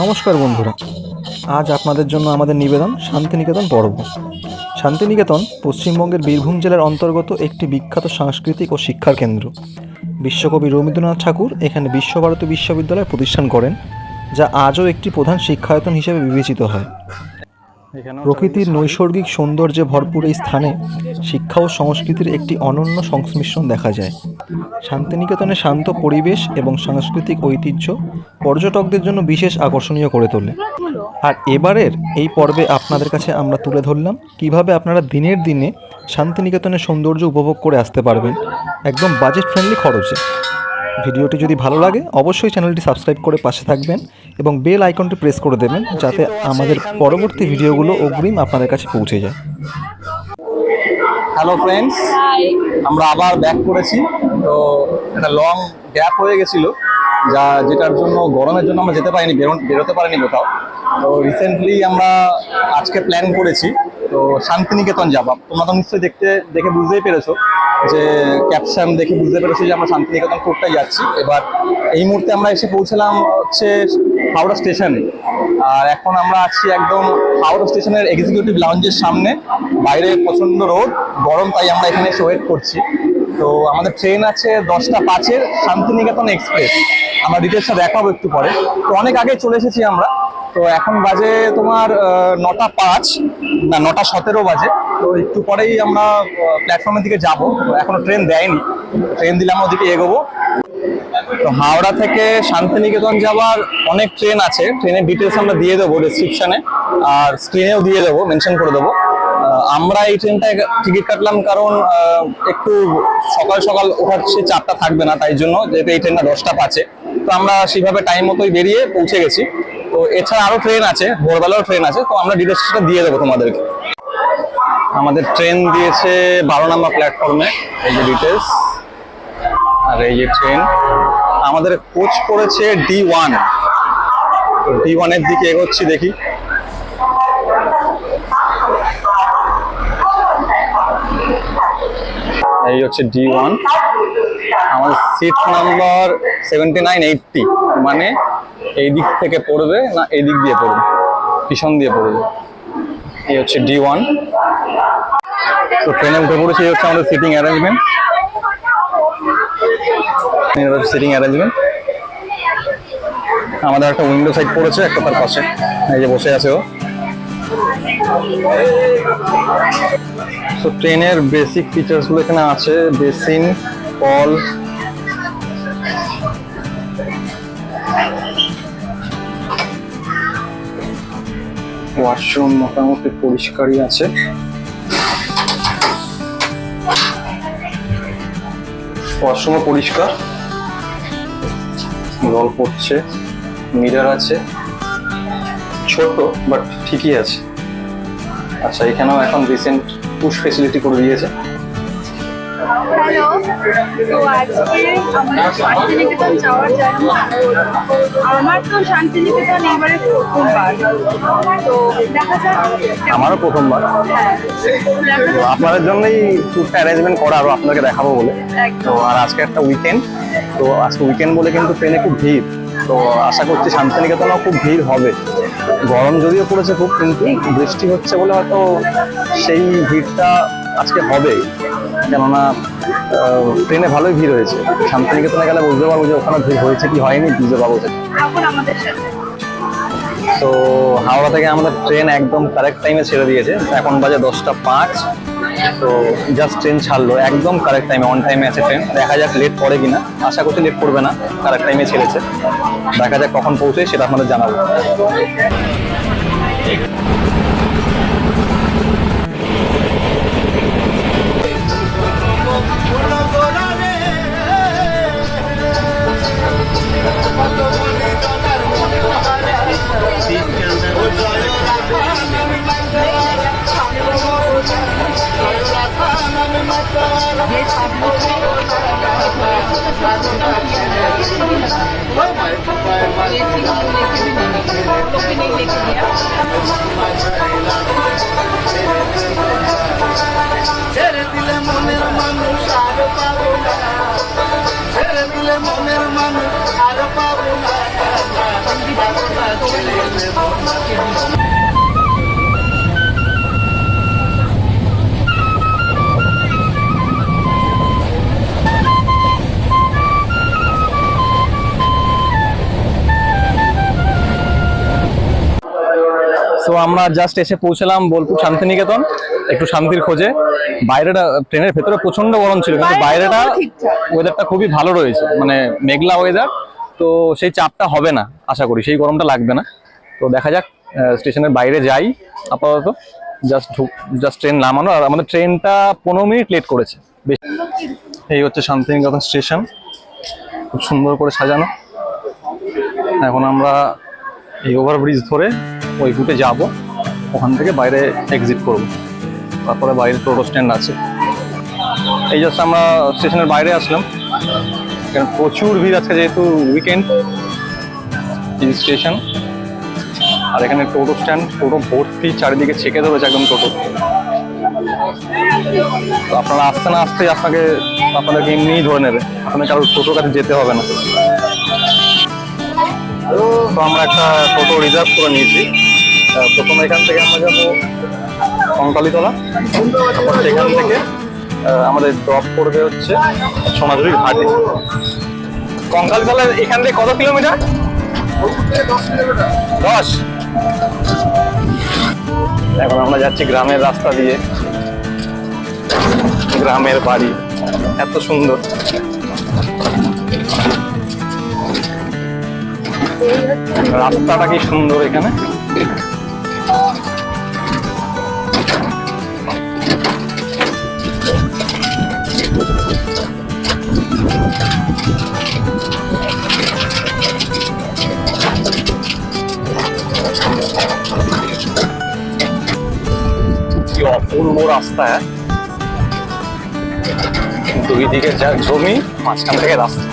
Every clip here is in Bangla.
নমস্কার বন্ধুরা, আজ আপনাদের জন্য আমাদের নিবেদন শান্তিনিকেতন পর্ব। শান্তিনিকেতন পশ্চিমবঙ্গের বীরভূম জেলার অন্তর্গত একটি বিখ্যাত সাংস্কৃতিক ও শিক্ষার কেন্দ্র। বিশ্বকবি রবীন্দ্রনাথ ঠাকুর এখানে বিশ্বভারতী বিশ্ববিদ্যালয় প্রতিষ্ঠান করেন, যা আজও একটি প্রধান শিক্ষায়তন হিসেবে বিবেচিত হয়। প্রকৃতির নৈসর্গিক সৌন্দর্যে ভরপুর এই স্থানে শিক্ষা ও সংস্কৃতির একটি অনন্য সংমিশ্রণ দেখা যায়। শান্তিনিকেতনের শান্ত পরিবেশ এবং সাংস্কৃতিক ঐতিহ্য পর্যটকদের জন্য বিশেষ আকর্ষণীয় করে তোলে। আর এবারের এই পর্বে আপনাদের কাছে আমরা তুলে ধরলাম কিভাবে আপনারা দিনের দিনে শান্তিনিকেতনের সৌন্দর্য উপভোগ করে আসতে পারবেন একদম বাজেট ফ্রেন্ডলি খরচে। ভিডিওটি যদি ভালো লাগে অবশ্যই চ্যানেলটি সাবস্ক্রাইব করে পাশে থাকবেন এবং বেল আইকনটি প্রেস করে দেবেন, যাতে আমাদের পরবর্তী ভিডিওগুলো অগ্রিম আপনাদের কাছে পৌঁছে যায়। হ্যালো ফ্রেন্ডস, আমরা আবার ব্যাক করেছি। তো একটা লং গ্যাপ হয়ে গেছিলো, যেটার জন্য গরমের জন্য আমরা যেতে পারিনি, বেরোতে পারিনি কোথাও। তো রিসেন্টলি আমরা আজকে প্ল্যান করেছি তো শান্তিনিকেতন যাবো। তোমরা তো নিশ্চয়ই দেখে বুঝতেই পেরেছো, যে ক্যাপশন দেখে বুঝতে পেরেছি যে আমরা শান্তিনিকেতন কোথায় যাচ্ছি। এবার এই মুহূর্তে আমরা এসে পৌঁছলাম হচ্ছে হাওড়া স্টেশনে। আর এখন আমরা আছি একদম হাওড়া স্টেশনের এক্সিকিউটিভ লাউঞ্জের সামনে। বাইরে প্রচণ্ড রোদ, গরম, তাই আমরা এখানে এসে ওয়েট করছি। তো আমাদের ট্রেন আছে 10টা 5-এর শান্তিনিকেতন এক্সপ্রেস। আমরা ডিটেলসটা দেখাবো একটু পরে। তো অনেক আগে চলে এসেছি আমরা। তো এখন বাজে তোমার 9টা 5 না 9টা 17 বাজে। তো একটু পরেই আমরা প্ল্যাটফর্মের দিকে যাব। এখনো ট্রেন দেয়নি, ট্রেন দিলে আমরা ওদিকে এগোবো। তো হাওড়া থেকে শান্তিনিকেতন যাওয়ার অনেক ট্রেন আছে, ট্রেনের ডিটেলস আমরা দিয়ে দেবো ডেসক্রিপশনে, আর স্ক্রিনেও দিয়ে দেবো, মেনশন করে দেবো। আমরা এই ট্রেনটায় টিকিট কাটলাম কারণ একটু সকাল সকাল ওঠার সে চাপটা থাকবে না, তাই জন্য, যেহেতু এই ট্রেনটা 10টা 5-এ। তো আমরা সেইভাবে টাইম মতোই বেরিয়ে পৌঁছে গেছি। তো এছাড়া আরও ট্রেন আছে, ভোরবেলাও ট্রেন আছে, তো আমরা ডিটেলসটা দিয়ে দেবো তোমাদেরকে। আমাদের ট্রেন দিয়েছে 12 নম্বর প্ল্যাটফর্মে, এই যে ডিটেলস। আর এই যে ট্রেন আমাদের কোচ করেছে D1। তো D1 এর দিকে এগোচ্ছি, দেখি। এই হচ্ছে D1, আমাদের সিট নাম্বার 7980, মানে এই দিক থেকে পড়বে না এই দিক দিয়ে পড়বে, পিছন দিয়ে পড়বে। এই হচ্ছে D1। তো ট্রেনে উঠে পড়েছি, এই হচ্ছে আমাদের সিটিং অ্যারেঞ্জমেন্ট। সিটিং অ্যারেঞ্জমেন্ট আমাদের একটা উইন্ডো সাইড পড়েছে একটা, তার পাশে এই যে বসে আছে ও। তো ট্রেনের বেসিক ফিচার্স গুলো এখানে আছে, বেসিন, কল, ওয়াশরুম মোটামুটি পরিষ্কারই আছে। ওয়াশরুমও পরিষ্কার, জল পড়ছে, মিরর আছে, ছোট বাট ঠিকই আছে। আচ্ছা, এখানেও এখন রিসেন্ট পুশ ফেসিলিটি করে দিয়েছে। হ্যালো, তো আজকে আমরা শান্তিনিকেতন যাওয়ার জার্নি। আমার তো শান্তিনিকেতন এবারে প্রথমবার, তো দেখা যাক। আমারও প্রথমবার। তো আপনাদের জন্যই ট্যুরটা অ্যারেঞ্জমেন্ট করা, আরও আপনাকে দেখাবো বলে। তো আর আজকে একটা উইকেন্ড, তো আজকে উইকেন্ড বলে কিন্তু ট্রেনে খুব ভিড়। তো আশা করছি শান্তিনিকেতনেও খুব ভিড় হবে। গরম যদিও পড়েছে খুব, কিন্তু বৃষ্টি হচ্ছে বলে হয়তো সেই ভিড়টা আজকে হবে। কেননা ট্রেনে ভালোই ভিড় হয়েছে। শান্তিনিকেতনে গেলে বুঝতে পারবো যে ওখানে ভিড় হয়েছে কি হয়নি, বুঝতে পারবো। তো হাওড়া থেকে আমাদের ট্রেন একদম কারেক্ট টাইমে ছেড়ে দিয়েছে। এখন বাজে 10টা 5। তো জাস্ট ট্রেন ছাড়লো একদম কারেক্ট টাইমে, অন টাইমে আছে ট্রেন। দেখা যাক লেট করে কিনা, আশা করছি লেট করবে না, কারেক্ট টাইমে ছেড়েছে। দেখা যাক কখন পৌঁছে সেটা আপনাদের জানাবো। ছেড়ে দিলে মনের মানুষ আর পাবো না, ছেড়ে দিলে মনের মানুষ আর পাবো না। তো আমরা জাস্ট এসে পৌঁছলাম বোলপুর শান্তিনিকেতন, একটু শান্তির খোঁজে। বাইরেটা ট্রেনের ভেতরে প্রচন্ড গরম ছিল, কিন্তু বাইরেটা ওয়েদারটা খুবই ভালো রয়েছে, মানে মেঘলা ওয়েদার। তো সেই চাপটা হবে না আশা করি, সেই গরমটা লাগবে না। তো দেখা যাক, স্টেশনের বাইরে যাই আপাতত। জাস্ট ট্রেন নামানো, আর আমাদের ট্রেনটা 15 মিনিট লেট করেছে। এই হচ্ছে শান্তিনিকেতন স্টেশন, খুব সুন্দর করে সাজানো। এখন আমরা এই ওভারব্রিজ ধরে ওই রুটে যাব, ওখান থেকে বাইরে এক্সিট করব। তারপরে বাইরে টোটো স্ট্যান্ড আছে। এই জাস্ট আমরা স্টেশনের বাইরে আসলাম, এখানে প্রচুর ভিড় আজকে, যেহেতু উইকেন্ড। এই স্টেশন, আর এখানে টোটো স্ট্যান্ড, টোটো ভর্তি, চারিদিকে ছেকে ধরেছে একদম টোটো। তো আপনারা আসতে না আসতেই আপনাদেরকে এমনিই ধরে নেবে, আপনাদের কারোর টোটোর কাছে যেতে হবে না। তো আমরা একটা টোটো রিজার্ভ করে নিয়েছি। প্রথমে এখান থেকে আমরা যাবো কঙ্কালীতলা, তারপর সেখান থেকে আমাদের ড্রপ করবে হচ্ছে সোনাঝুরির ঘাটে। কঙ্কালীতলার এখান থেকে কত কিলোমিটার? 10। এখন আমরা যাচ্ছি গ্রামের রাস্তা দিয়ে, গ্রামের বাড়ি এত সুন্দর। রাস্তাটা কি সুন্দর এখানে। কি অপূর্ব রাস্তা, দুই দিকে যা জমি, মাঝখান থেকে রাস্তা।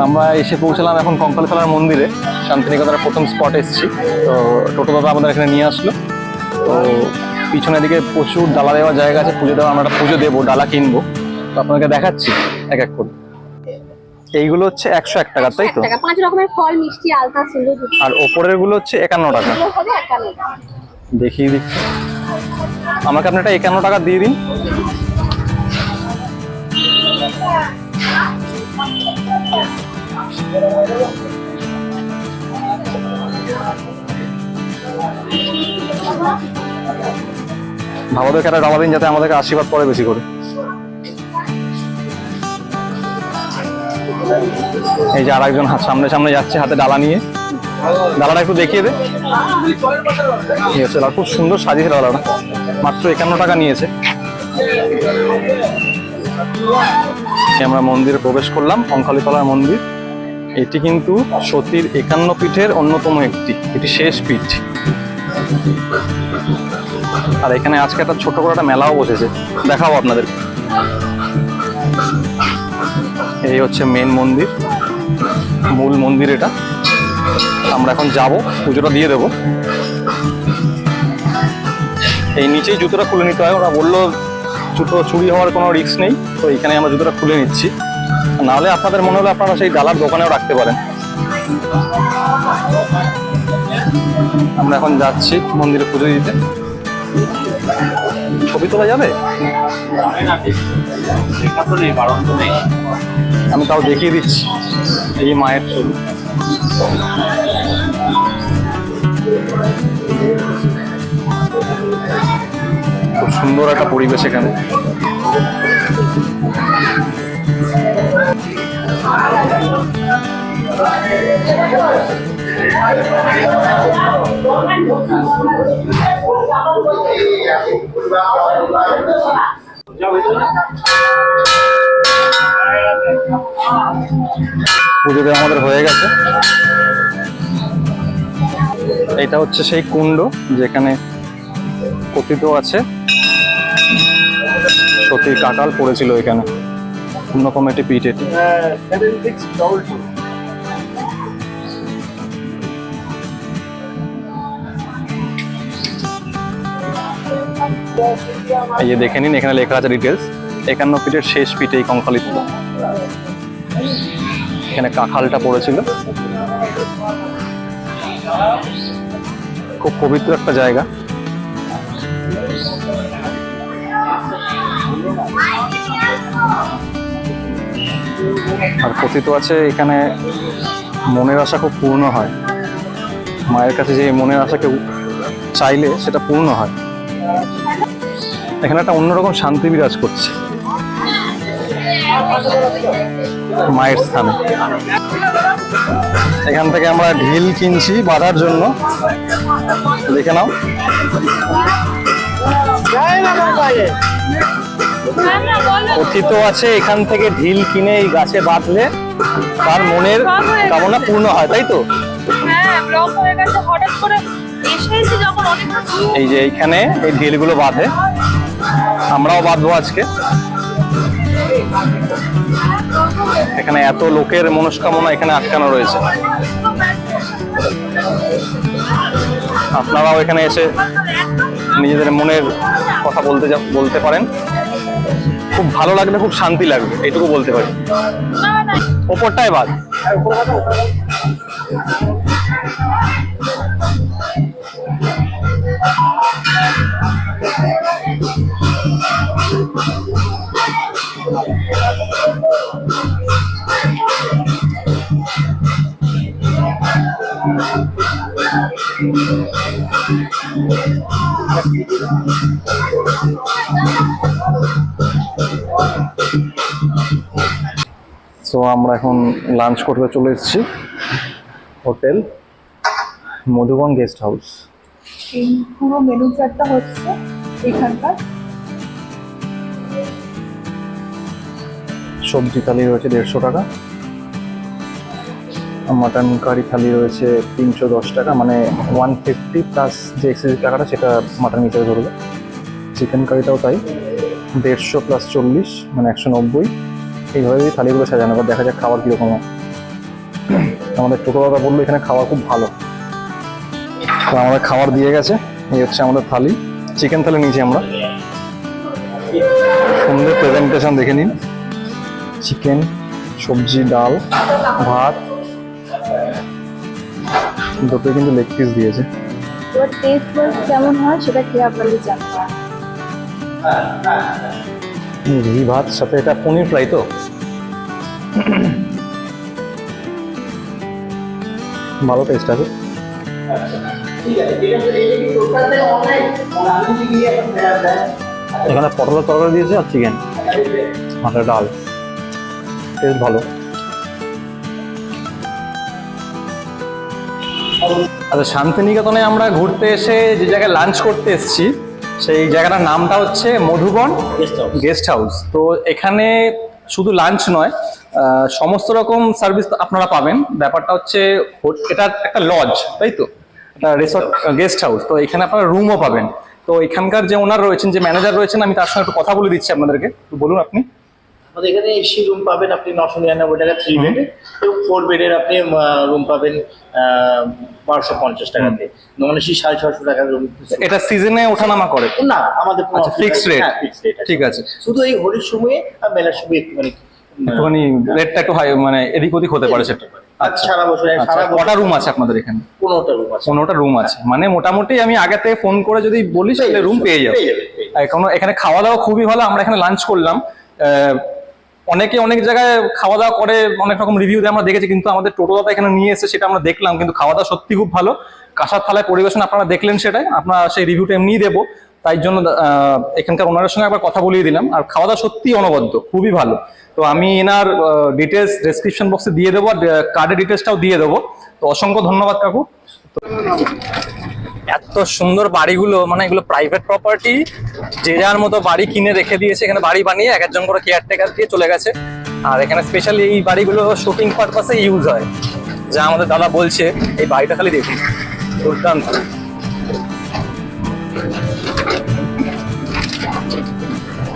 আমরা এসে পৌঁছলাম এখন কঙ্কালীতলার মন্দিরে, শান্তিনিকেতনের প্রথম স্পট এসেছি। তো টোটো দাদা আমাদের এখানে নিয়ে আসলো। তো পিছনের দিকে প্রচুর ডালা দেওয়ার জায়গা আছে, পুজো দেওয়া, আমরা একটা পুজো দেবো, ডালা কিনবো। তো আপনাকে দেখাচ্ছি এক এক করে। এইগুলো হচ্ছে 101 টাকা, তাই তো? 5 রকমের ফল, মিষ্টি, আলতা, সিঁদুর। আর ওপরের গুলো হচ্ছে 51 টাকা। দেখিয়ে দিচ্ছি, আমাকে আপনি এটা 51 টাকা দিয়ে দিন। ভাবাদেরকে একটা ডালা দিন, যাতে আমাদেরকে আশীর্বাদ করে বেশি করে। এই যে আরেকজন সামনে সামনে যাচ্ছে হাতে ডালা নিয়ে, ডালাটা একটু দেখিয়ে দে। খুব সুন্দর সাজিয়েছে ডালাটা, মাত্র 51 টাকা নিয়েছে। আমরা মন্দিরে প্রবেশ করলাম, কঙ্কালীতলার মন্দির। এটি কিন্তু সতীর 51 পীঠের অন্যতম একটি, এটি শেষ পীঠ। আর এখানে আজকে একটা ছোট করে একটা মেলাও বসেছে, দেখাবো আপনাদের। এই হচ্ছে মেন মন্দির, মূল মন্দির এটা। আমরা এখন যাব, পুজোটা দিয়ে দেবো। এই নিচেই জুতোটা খুলে নিতে হয়, ওরা বললো জুতো চুরি হওয়ার কোনো রিস্ক নেই। তো এখানে আমরা জুতোটা খুলে নিচ্ছি, নাহলে আপনাদের মনে হলে আপনারা সেই ডালার দোকানেও রাখতে পারেন। আমরা এখন যাচ্ছি মন্দিরে পুজো দিতে। ছবি তোলা যাবে? আমি তাও দেখিয়ে দিচ্ছি, এই মায়ের ছবি। খুব সুন্দর একটা পরিবেশ এখানে। পুজোতে আমাদের হয়ে গেছে। এটা হচ্ছে সেই কুণ্ড যেখানে কথিত আছে সতীর কাকাল পড়েছিল এখানে, অন্যতম একটি পীঠ এটি। এই যে দেখে নিন, এখানে লেখা আছে ডিটেলস। 51 পীঠের শেষ পীঠ এই কঙ্কালীতলা, এখানে কাকালটা পড়েছিল। খুব পবিত্র একটা জায়গা। আর কথিত আছে এখানে মনের আশা খুব পূর্ণ হয়, মায়ের কাছে যে মনের আশা কেউ চাইলে সেটা পূর্ণ হয়। এখানে একটা অন্যরকম শান্তি বিরাজ করছে মায়ের স্থানে। এখান থেকে আমরা ঢিল কিনছি বাঁধার জন্য, দেখে নাও। কথিত আছে এখান থেকে ঢিল কিনে এই গাছে বাঁধলে তার মনের কামনা পূর্ণ হয়, তাই তো? হ্যাঁ, ব্লক হয়ে গেছে হঠাৎ করে এসেছি যখন অনেক এই যে এইখানে এই ঢিলগুলো বাঁধে, আমরাও বাঁধবো আজকে। এখানে এত লোকের মনস্কামনা এখানে আটকানো রয়েছে, আপনারাও এখানে এসে নিজেদের মনের কথা বলতে পারেন। খুব ভালো লাগবে, খুব শান্তি লাগবে, এইটুকু বলতে পারি। ওপরটাই বাদ। সো আমরা এখন লাঞ্চ করতে চলে এসেছি হোটেল মধুবন গেস্ট হাউস। এই পুরো মেনু চার্টটা হচ্ছে এখানকার। সবজি থালি রয়েছে 150 টাকা, মাটন কারি থালি রয়েছে 310 টাকা, মানে 150 প্লাস যে এক্সেসিভ টাকাটা সেটা মাটন হিসেবে ধরবে। চিকেন কারিটাও তাই, 150 প্লাস 40 মানে 190। এইভাবেই থালিগুলো সাজানো, এবার দেখা যাক খাবার কীরকম হয়। আমাদের টোটোদাদা বললো এখানে খাবার খুব ভালো, তো আমাদের খাবার দিয়ে গেছে। এই হচ্ছে আমাদের থালি, চিকেন থালি নিয়েছি আমরা। সুন্দর প্রেজেন্টেশন দেখে নিন, চিকেন, সবজি, ডাল, ভাত, দুটোই কিন্তু লেগ পিস দিয়েছে। এবার টেস্ট কেমন হয় সেটা খেয়ে আপনাদের জানতে হবে। ঘি ভাত, সাথে এটা পনির ফ্রাই তো ভালো টেস্ট আছে। এখানে পটলের তরকারি দিয়েছে আর চিকেন, মাছের ডাল, টেস্ট ভালো। আচ্ছা, শান্তিনিকেতনে আমরা ঘুরতে এসে যে জায়গায় লাঞ্চ করতে এসেছি সেই জায়গাটার নামটা হচ্ছে মধুবন গেস্ট হাউস। তো এখানে শুধু লাঞ্চ নয়, সমস্ত রকম সার্ভিস আপনারা পাবেন। ব্যাপারটা হচ্ছে এটা একটা লজ, তাই তো, একটা রিসর্ট গেস্ট হাউস। তো এখানে আপনারা রুমও পাবেন। তো এখানকার যে ওনার রয়েছেন, যে ম্যানেজার রয়েছেন, আমি তার সঙ্গে একটু কথা বলে দিচ্ছি আপনাদেরকে। বলুন আপনি। আমাদের এখানে এসি রুম পাবেন আপনি 999 টাকা 3 বেডে, এবং 4 বেডের আপনি রুম পাবেন 1250 টাকাতে। নন এসি 650 টাকার রুম। এটা সিজনে ওঠানামা করে না, আমাদের ফিক্সড রেট। ঠিক আছে, শুধু এই হোলির সময়ে আর মেলার সময় একটুখানি রেটটা একটু হাই, মানে এদিক ওদিক হতে পারে সেটা। আচ্ছা, সারা বছর আচ্ছা, কটা রুম আছে আপনাদের এখানে? 15টা রুম আছে। 15টা রুম আছে, মানে মোটামুটি আমি আগে থেকে ফোন করে যদি বলি তাহলে রুম পেয়ে যাবে। এখানে খাওয়া দাওয়া খুবই ভালো। আমরা এখানে লাঞ্চ করলাম, অনেকে অনেক জায়গায় খাওয়া দাওয়া করে অনেক রকম রিভিউ দেয় আমরা দেখেছি, কিন্তু আমাদের টোটোদাদা এখানে নিয়ে এসে সেটা আমরা দেখলাম, কিন্তু খাওয়া দাওয়া সত্যি খুব ভালো। কাঁসার থালায় পরিবেশন আপনারা দেখলেন, সেটাই আপনারা সেই রিভিউটা এমনিই দেবো, তাই জন্য এখানকার ওনারের সঙ্গে একবার কথা বলিয়ে দিলাম। আর খাওয়া দাওয়া সত্যি অনবদ্য, খুবই ভালো। তো আমি এনার ডিটেলস ডেসক্রিপশন বক্সে দিয়ে দেবো, আর কার্ডের ডিটেলসটাও দিয়ে দেবো। তো অসংখ্য ধন্যবাদ কাকু। এত সুন্দর বাড়িগুলো, মানে এগুলো প্রাইভেট প্রপার্টি, যে যার মতো বাড়ি কিনে রেখে দিয়েছে, এখানে বাড়ি বানিয়ে এক একজন করে কেয়ারটেকার দিয়ে চলে গেছে। আর এখানে স্পেশালি এই বাড়িগুলো শুটিং পারপাসে ইউজ হয়, যা আমাদের দাদা বলছে। এই বাড়িটা খালি দেখুন, দুর্দান্ত।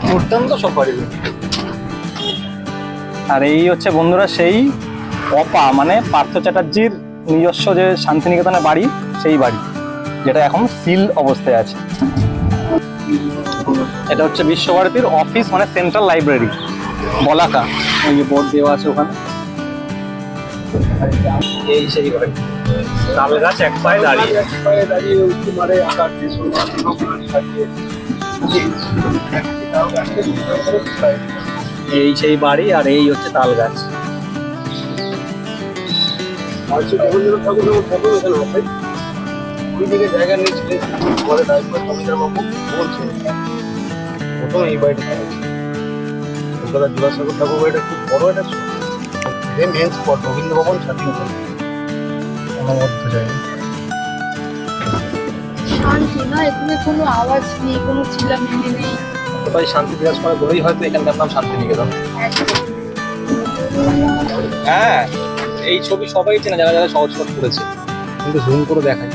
দুর্দান্ত সব বাড়িগুলো। আর এই হচ্ছে বন্ধুরা সেই অপা, মানে পার্থ চ্যাটার্জির নিজস্ব যে শান্তিনিকেতনের বাড়ি, সেই বাড়ি, যেটা এখন সিল অবস্থায় আছে। এটা হচ্ছে বিশ্বভারতীর অফিস, মানে সেন্ট্রাল লাইব্রেরি বলাকা। ওই যে বোর্ড দেওয়া আছে ওখানে। এই সেই বাড়ি, তাল গাছ এক পায়ে দাঁড়িয়ে। এই সেই বাড়ি, আর এই হচ্ছে তাল গাছ। মহর্ষি রবীন্দ্রনাথ ঠাকুর যখন প্রথম এখানে আসে ওই দিকে জায়গা নিয়েছিলেন পরে তারপর জমিদার বাবু বলছিলেন প্রথম এই বাড়িটা কলকাতা জোড়াসাগর ঠাকুর বাড়িটা খুব বড় একটা মেন স্পট রবীন্দ্র ভবন শান্তিনিকেতন অনবদ্য জায়গা। শান্তি না, এখানে কোনো আওয়াজ নেই, কোনো চিল্লামিল্লি নেই। কোথায় শান্তি বিরাজ করে বলেই হয়তো এখানকার নাম শান্তিনিকেতন। হ্যাঁ, এই ছবি সবাই চেনে যারা যারা সহজ শট করেছে, কিন্তু জুম করে দেখাই।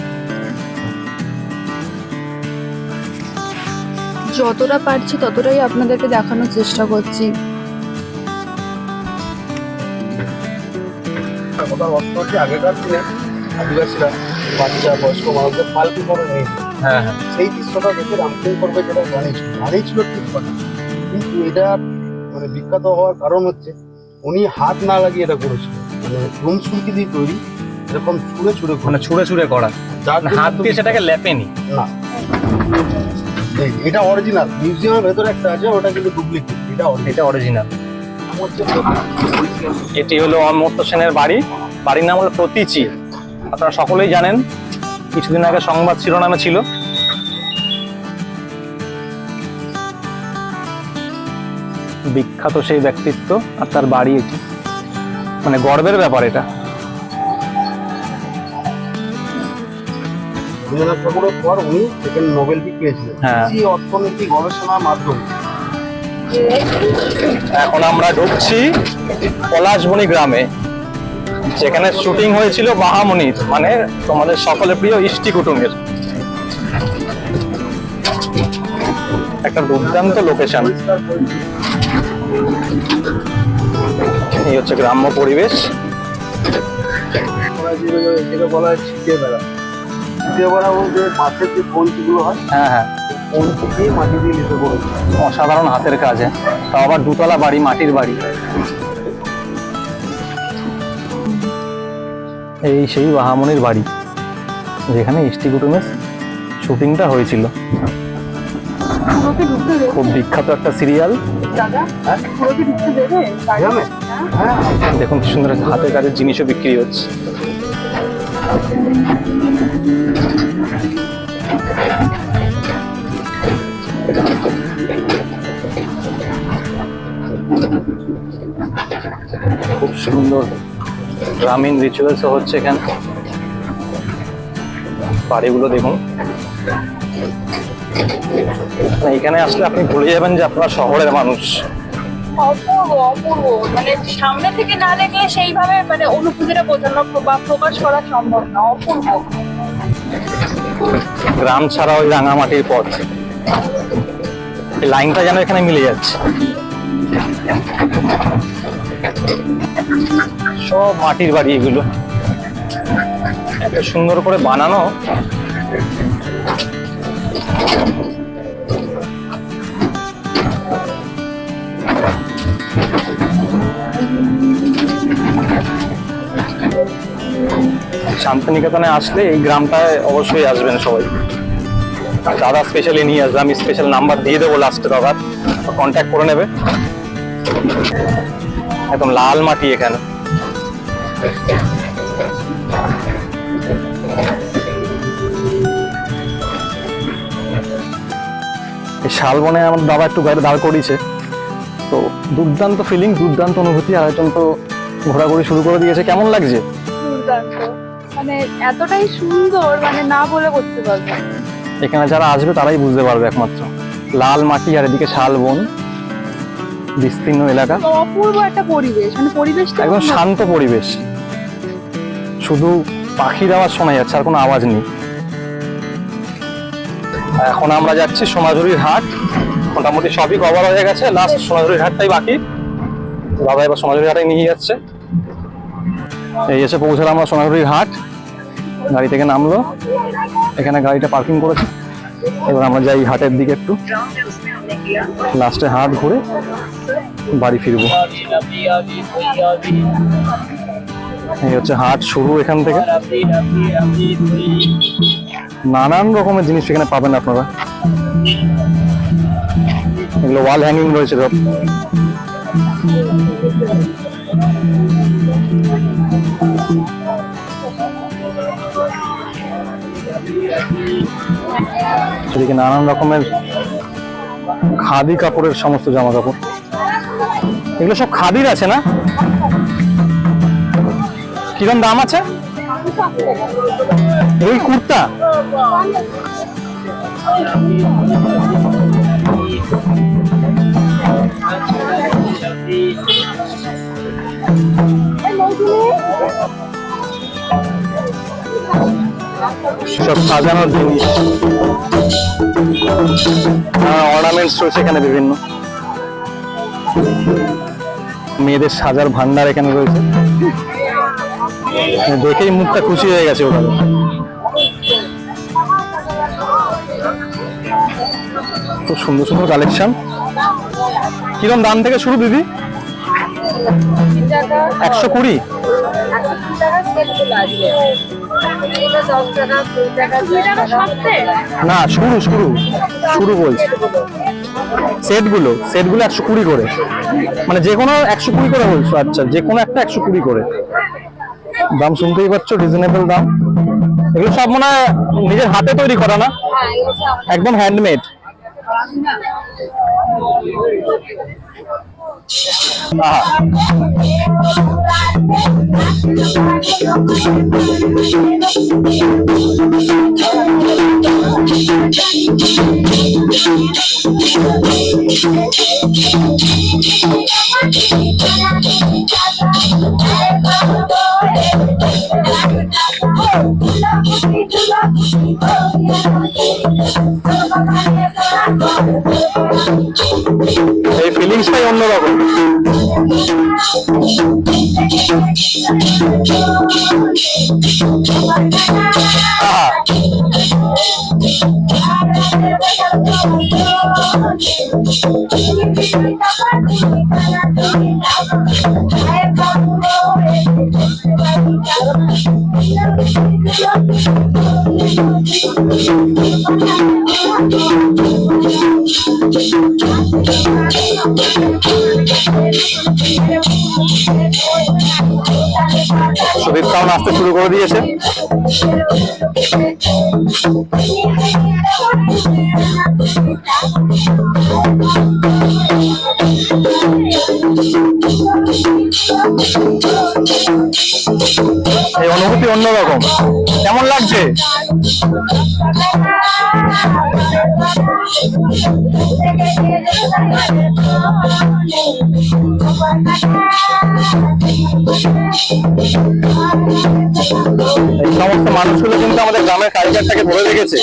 যতটা পারছি ততটাই আপনাদেরকে দেখানোর চেষ্টা করছি। ওটার অর্থ হচ্ছে আগেকার দিনে আদিবাসীরা বাচ্চা বয়স্ক মানুষদের পালকি করে নিয়ে হ্যাঁ হ্যাঁ, সেই দৃশ্যটা দেখে রামকিং করবে যেটা বানিয়েছিল ঠিক কথা, কিন্তু এটা মানে বিখ্যাত হওয়ার কারণ হচ্ছে উনি হাত না লাগিয়ে এটা করেছিল, মানে রুম সুরকি দিয়ে তৈরি এরকম ছুঁড়ে ছুঁড়ে মানে ছুঁড়ে ছুঁড়ে করা, যার জন্য হাত দিয়ে সেটাকে লেপেনি। না এটা অরিজিনাল, মিউজিয়ামের ভেতরে একটা আছে, ওটা কিন্তু ডুপ্লিকেট, এটা অরিজিনাল। হচ্ছে এটি হলো অমর্ত্য সেনের বাড়ি, বাড়ির নাম হলো প্রতীচি। আপনারা সকলেই জানেন, কিছুদিন আগে সংবাদ শিরোনামে ছিল। বিখ্যাত সেই ব্যক্তিত্ব আর তার বাড়ি এটি, মানে গর্বের ব্যাপার এটা। রবীন্দ্রনাথ ঠাকুরের পর উনি সেকেন্ড নোবেলটি পেয়েছিলেন হ্যাঁ। কৃষি অর্থনীতি গবেষণার মাধ্যমে। এখন আমরা ঢুকছি পলাশবনি গ্রামে, যেখানে শুটিং হয়েছিল বাহামনির, মানে তোমাদের সকলের প্রিয় ইষ্টি কুটুমের। একটা দুর্দান্ত লোকেশন। এই হচ্ছে গ্রাম্য পরিবেশ। যেটা বলা হয় ছিটে বেড়া, ছিটে বেড়া বলতে মাছের যে পঞ্চিগুলো হয়, হ্যাঁ হ্যাঁ, পঞ্চি দিয়ে মাটি দিয়ে লিপে করেছে। অসাধারণ হাতের কাজে, তাও আবার দুতলা বাড়ি, মাটির বাড়ি। এই সেই বাহামনির বাড়ি, যেখানে ইষ্টি কুটুমের শুটিংটা হয়েছিল। খুব বিখ্যাত একটা সিরিয়াল। গ্রামে? হ্যাঁ। দেখুন কি সুন্দর হাতের কাজের জিনিসও বিক্রি হচ্ছে। খুব সুন্দর গ্রামীণ রিচুয়ালস হচ্ছে এখানে। বাড়িগুলো দেখুন, এখানে আসলে আপনি ভুলে যাবেন যে আপনারা শহরের মানুষ। অপূর্ব অপূর্ব, মানে সামনে থেকে না দেখলে সেইভাবে মানে অনুভূতিটা বোঝানো বা প্রকাশ করা সম্ভব না। অপূর্ব। গ্রাম ছাড়া ওই রাঙামাটির পথ, এই লাইনটা যেন এখানে মিলে যাচ্ছে। সব মাটির বাড়ি এগুলো, এত সুন্দর করে বানানো। শান্তিনিকেতনে আসলে এই গ্রামটায় অবশ্যই আসবেন সবাই। আর দাদা স্পেশালি নিয়ে আসবে, আমি স্পেশাল নাম্বার দিয়ে দেবো লাস্টে, দাদার কন্ট্যাক্ট করে নেবে। একদম লাল মাটি এখানে। এই শালবনে আমার দাদা একটু গাড়ি দাঁড় করিয়েছে, তো দুর্দান্ত ফিলিং, দুর্দান্ত অনুভূতি। আয়োজন তো ঘোরাঘুরি শুরু করে দিয়েছে। কেমন লাগছে? দুর্দান্ত, মানে এতটাই সুন্দর, মানে না বলে করতে পারবো। এখানে যারা আসবে তারাই বুঝতে পারবে একমাত্র। লাল মাটি আর এদিকে শালবন, বিস্তীর্ণ এলাকা, অপূর্ব একটা পরিবেশ, মানে পরিবেশটা একদম শান্ত পরিবেশ। শুধু পাখির আওয়াজ শোনা যাচ্ছে, আর কোনো আওয়াজ নেই। এখন আমরা যাচ্ছি সোনাঝুরির হাট। মোটামুটি সবই কভার হয়ে গেছে, লাস্ট সোনাঝুরির হাটটাই বাকি। দাদা এবার সোনাঝুরির হাটে নিয়ে যাচ্ছে। এই এসে পৌঁছালাম আমরা সোনাঝুরির হাট। গাড়ি থেকে নামলো, এখানে গাড়িটা পার্কিং করেছে। এবার আমরা যাই হাটের দিকে একটু, লাস্টে হাট ঘুরে বাড়ি ফিরবো। এই হচ্ছে হাট শুরু এখান থেকে। নানান রকমের জিনিস এখানে পাবেন আপনারা। এগুলো ওয়াল হ্যাঙ্গিং রয়েছে সব। এদিকে নানান রকমের খাদি কাপড়ের সমস্ত জামা কাপড়, এগুলো সব খাদির আছে না? কিরকম দাম আছে এই কুর্তা? সব সাজানোর জিনিস, অর্নামেন্টস রয়েছে এখানে বিভিন্ন। মেয়েদের সাজার ভান্ডার এখানে রয়েছে, দেখেই মুখটা খুশি হয়ে গেছে ওরা। খুব সুন্দর সুন্দর কালেকশন। কিরকম দাম থেকে শুরু দিদি? 120? না, শুরু শুরু শুরু বলছি। সেটগুলো 120 করে, মানে যে কোনো 120 করে বলছো? আচ্ছা, যে কোনো একটা 120 করে দাম। শুনতেই পাচ্ছ, রিজনেবল দাম। এগুলো সব মনে হয় নিজের হাতে তৈরি করা না, একদম হ্যান্ডমেড। এই ফিলিংসটাই অন্যরকম। সুদীপ খাওয়া আসতে শুরু করে দিয়েছে। এই অনুভূতি অন্যরকম। কেমন লাগছে? এই সমস্ত মানুষগুলো কিন্তু আমাদের গ্রামের কালচারটাকে ধরে রেখেছে।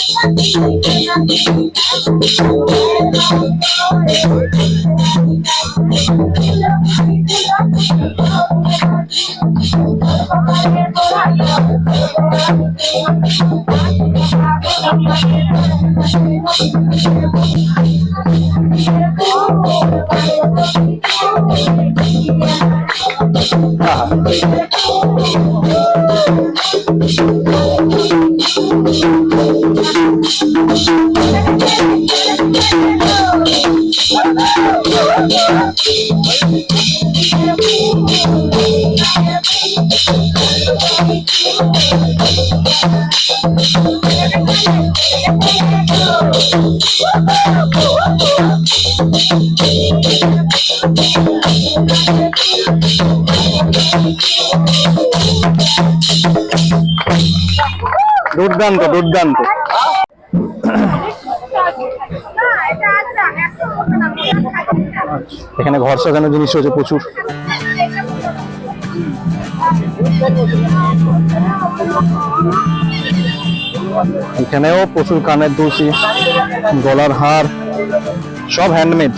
দুর্দান্ত দুর্দান্ত। এখানে ঘর সাজানোর জিনিস রয়েছে প্রচুর। এখানেও প্রচুর কানের দুলছি, গলার হার, সব হ্যান্ডমেড।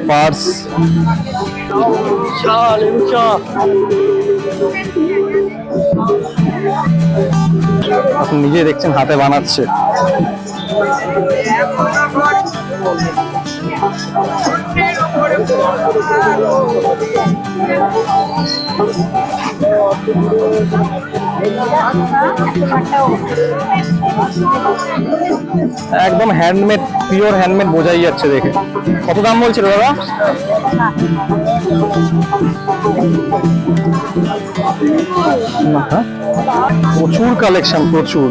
পার্স, আপনি নিজে দেখছেন হাতে বানাচ্ছে। একদম হ্যান্ডমেড, পিওর হ্যান্ডমেড বোঝাই যাচ্ছে দেখে। কত দাম বলছিল দাদা? না, হ্যাঁ? প্রচুর কালেকশন, প্রচুর।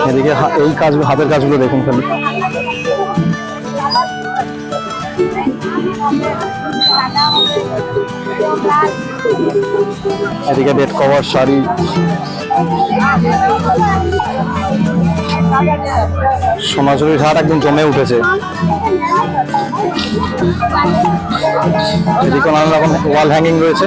এদিকে এই কাজ, হাতের কাজগুলো দেখুন খালি। এদিকে বেড কভার, শাড়ি, সোনাঝুরির হাট একদম জমে উঠেছে। এদিকে নানা রকম ওয়াল হ্যাঙ্গিং রয়েছে।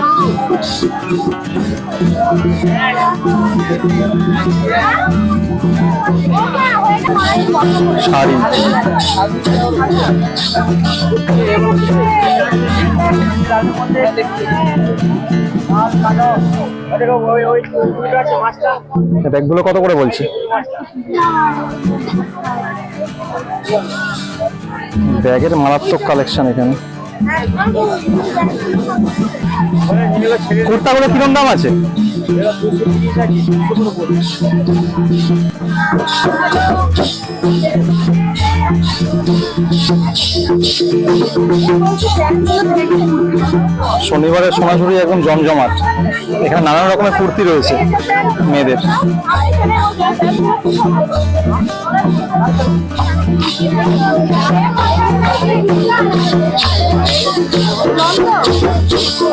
শাড়ি, ব্যাগগুলো কত করে বলছে? ব্যাগের মারাত্মক কালেকশন এখানে। কুর্তাগুলো কিরকম দাম আছে? শনিবারের সোনাঝুরি একদম জমজমাট। এখানে নানান রকমের কুর্তি রয়েছে মেয়েদের।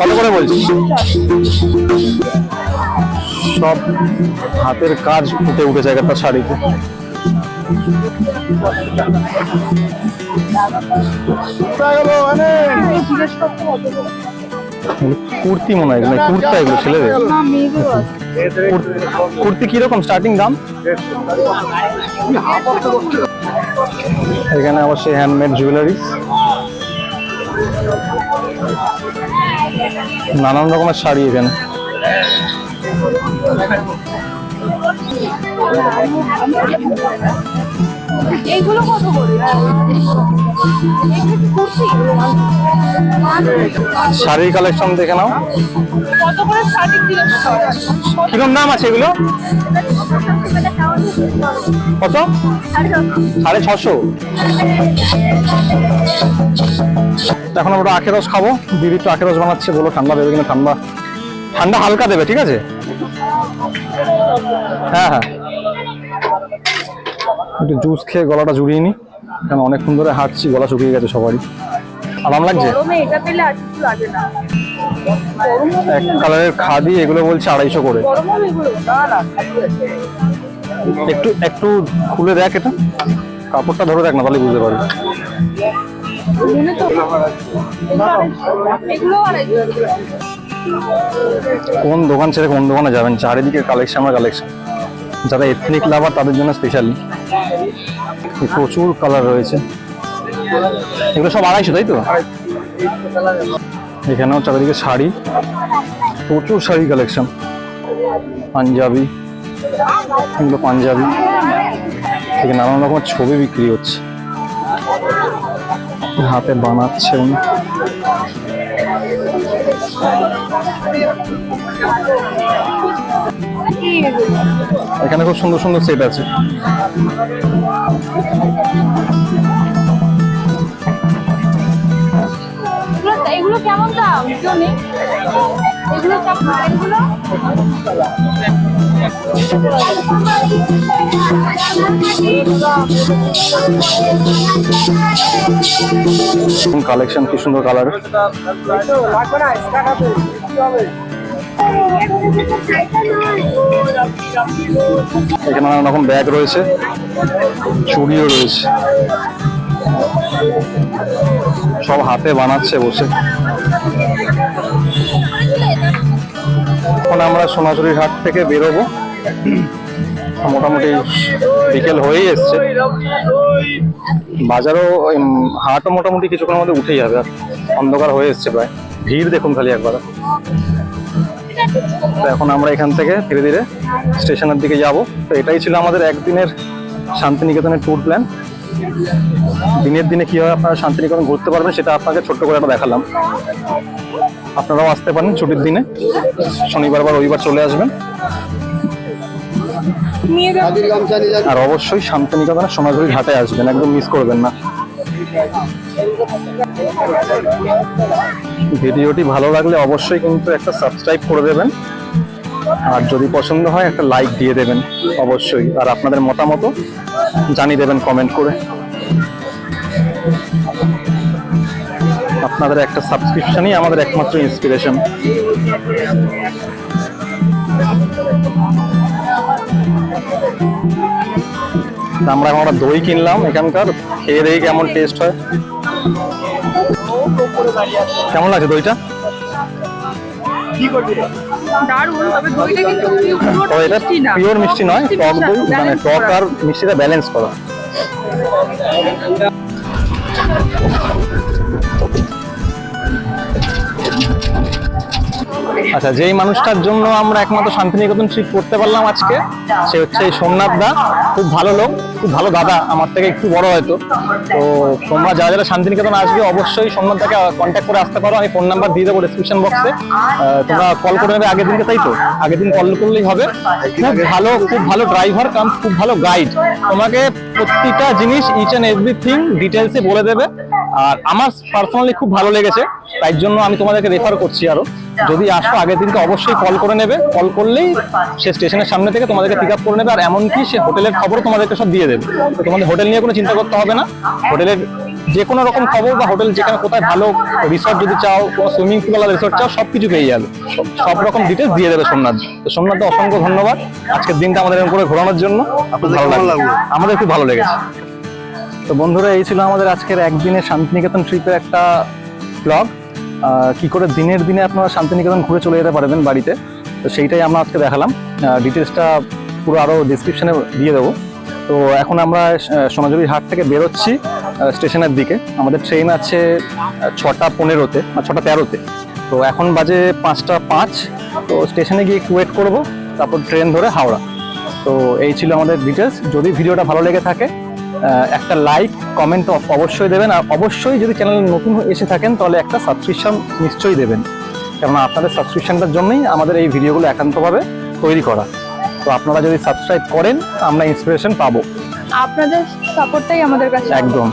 কত করে বলছি? সব হাতের কাজ ফুটে উঠেছে একটা শাড়িতে। কুর্তি মনে হয়, কুর্তা এগুলো ছেলেদের। কুর্তি কিরকম স্টার্টিং দাম? এখানে আবার সেই হ্যান্ডমেড জুয়েলারি, নানান রকমের শাড়ি এখানে। এইগুলো কত করে? শাড়ির কালেকশন দেখে নাও। কত করে স্টার্টিং দিলে? কিরকম দাম আছে এগুলো? কত? 650। এখন আমরা আখের রস খাবো। দিদি একটু আখের রস বানাচ্ছে, বলো ঠান্ডা দেবে কিনা। ঠান্ডা ঠান্ডা হালকা দেবে, ঠিক আছে? হ্যাঁ হ্যাঁ, একটু জুস খেয়ে গলাটা জুড়িয়ে নি, কারণ অনেকক্ষণ ধরে হাঁটছি, গলা শুকিয়ে গেছে সবারই। আরাম লাগছে। গরমে এটা পেলে আর কিছু লাগে না। এক কালারের খাদি, এগুলো বলছে 250 করে। গরম হবে এগুলো? না না, একটু একটু খুলে দেখ, এটা কাপড়টা ধরে দেখ না, তাহলে বুঝতে পারবি। মনে তো এগুলো কোন দোকান ছেড়ে কোন দোকানে যাবেন, চারিদিকে কালেকশন আর কালেকশন। যারা এথনিক লাভার তাদের জন্য স্পেশালি প্রচুর কালার রয়েছে। এগুলো সব 250, তাই তো? এখানেও চারিদিকে শাড়ি, প্রচুর শাড়ি কালেকশন। পাঞ্জাবি, এগুলো পাঞ্জাবি থেকে নানান রকমের ছবি বিক্রি হচ্ছে, হাতে বানাচ্ছে উনি। এখানে খুব সুন্দর সুন্দর সেট আছে। এগুলো কেমন দাম? এগুলো কালেকশন কি সুন্দর কালার। এখানে নানা রকম ব্যাগ রয়েছে, চুড়িও রয়েছে, সব হাতে বানাচ্ছে বসে। এখন আমরা সোনাঝুরির হাট থেকে বেরোবো, মোটামুটি বিকেল হয়েই এসছে। বাজারও হাটও মোটামুটি কিছুক্ষণের মধ্যে উঠেই যাবে, আর অন্ধকার হয়ে এসছে প্রায়। ভিড় দেখুন খালি একবার। তো এখন আমরা এখান থেকে ধীরে ধীরে স্টেশনের দিকে যাব। তো এটাই ছিল আমাদের একদিনের শান্তিনিকেতনের ট্যুর প্ল্যান। দিনের দিনে কীভাবে আপনারা শান্তিনিকেতন ঘুরতে পারবেন সেটা আপনাকে ছোট্ট করে একটা দেখালাম। আপনারাও আসতে পারেন ছুটির দিনে, শনিবার বা রবিবার চলে আসবেন। নিয়ে যাবো। হাজির গামছা নিয়ে যান। আর অবশ্যই শান্তিনিকেতনের সোনাঝুরি ঘাটে আসবেন, একদম মিস করবেন না। ভিডিওটি ভালো লাগলে অবশ্যই কিন্তু একটা সাবস্ক্রাইব করে দেবেন, আর যদি পছন্দ হয় একটা লাইক দিয়ে দেবেন অবশ্যই, আর আপনাদের মতামত জানিয়ে দেবেন কমেন্ট করে। আপনাদের একটা সাবস্ক্রিপশনই আমাদের একমাত্র ইন্সপিরেশন। আমরা এখন একটা দই কিনলাম এখানকার, খেয়ে দেখি কেমন টেস্ট হয়। কেমন লাগছে দইটা? দারুণ, তবে দইটা কিন্তু পুরোটা তো এটা মিষ্টি না। পিওর মিষ্টি নয়, টক দই, মানে Balance টক করা। আর মিষ্টিটা ব্যালেন্স করা। আচ্ছা, যেই মানুষটার জন্য আমরা একমাত্র শান্তিনিকেতন ট্রিপ করতে পারলাম আজকে, সে হচ্ছে এই সোমনাথ দা। খুব ভালো লোক, খুব ভালো দাদা, আমার থেকে একটু বড় হয়তো। তো তোমরা যারা যারা শান্তিনিকেতন আসবে অবশ্যই সোমনাথ দাকে কন্ট্যাক্ট করে আসতে পারো। আমি ফোন নাম্বার দিয়ে দেবো ডিসক্রিপশন বক্সে। তোমরা কল করে নেবে আগের দিনকে, তাই তো? আগের দিন কল করলেই হবে। খুব ভালো ড্রাইভার কাম খুব ভালো গাইড, তোমাকে প্রত্যেকটা জিনিস ইচ অ্যান্ড এভরিথিং ডিটেলসে বলে দেবে। আর আমার পার্সোনালি খুব ভালো লেগেছে, তাই জন্য আমি তোমাদেরকে রেফার করছি আরো। যদি আসো আগের দিনকে অবশ্যই কল করে নেবে, কল করলেই সে স্টেশনের সামনে থেকে তোমাদেরকে পিক আপ করে নেবে। আর এমনকি সে হোটেলের খবর তোমাদেরকে সব দিয়ে দেবে, তো তোমাদের হোটেল নিয়ে কোনো চিন্তা করতে হবে না। হোটেলের যে কোনো রকম খবর বা হোটেল যেখানে কোথায় ভালো রিসর্ট যদি চাও, কোনো সুইমিং পুল ওয়ালা রিসর্ট চাও, সবকিছু পেয়ে যাবে। সব রকম ডিটেলস দিয়ে দেবে সোমনাথ। তো সোমনাথ অসংখ্য ধন্যবাদ আজকের দিনটা আমাদের এরকম করে ঘোরানোর জন্য। আপনাদের ভালো কেমন লাগলো, লাগলো? আমাদের খুব ভালো লেগেছে। তো বন্ধুরা, এই ছিল আমাদের আজকের একদিনের শান্তিনিকেতন ট্রিপের একটা ব্লগ। কি করে দিনের দিনে আপনারা শান্তিনিকেতন ঘুরে চলে যেতে পারবেন বাড়িতে, তো সেইটাই আমরা আজকে দেখালাম। ডিটেলসটা পুরো আরও ডিসক্রিপশনে দিয়ে দেবো। তো এখন আমরা সোনাঝুরি হাট থেকে বেরোচ্ছি স্টেশনের দিকে। আমাদের ট্রেন আছে 6:15-তে বা 6:13-তে। তো এখন বাজে 5:05। তো স্টেশনে গিয়ে একটু ওয়েট করবো, তারপর ট্রেন ধরে হাওড়া। তো এই ছিল আমাদের ডিটেলস। যদি ভিডিওটা ভালো লেগে থাকে একটা লাইক কমেন্ট অবশ্যই দেবেন, আর অবশ্যই যদি চ্যানেলে নতুন এসে থাকেন তাহলে একটা সাবস্ক্রিপশন নিশ্চয়ই দেবেন, কেননা আপনাদের সাবস্ক্রিপশনটার জন্যই আমাদের এই ভিডিওগুলো একান্তভাবে তৈরি করা। তো আপনারা যদি সাবস্ক্রাইব করেন আমরা ইন্সপিরেশন পাবো। আপনাদের সাপোর্টটাই আমাদের কাছে একদম।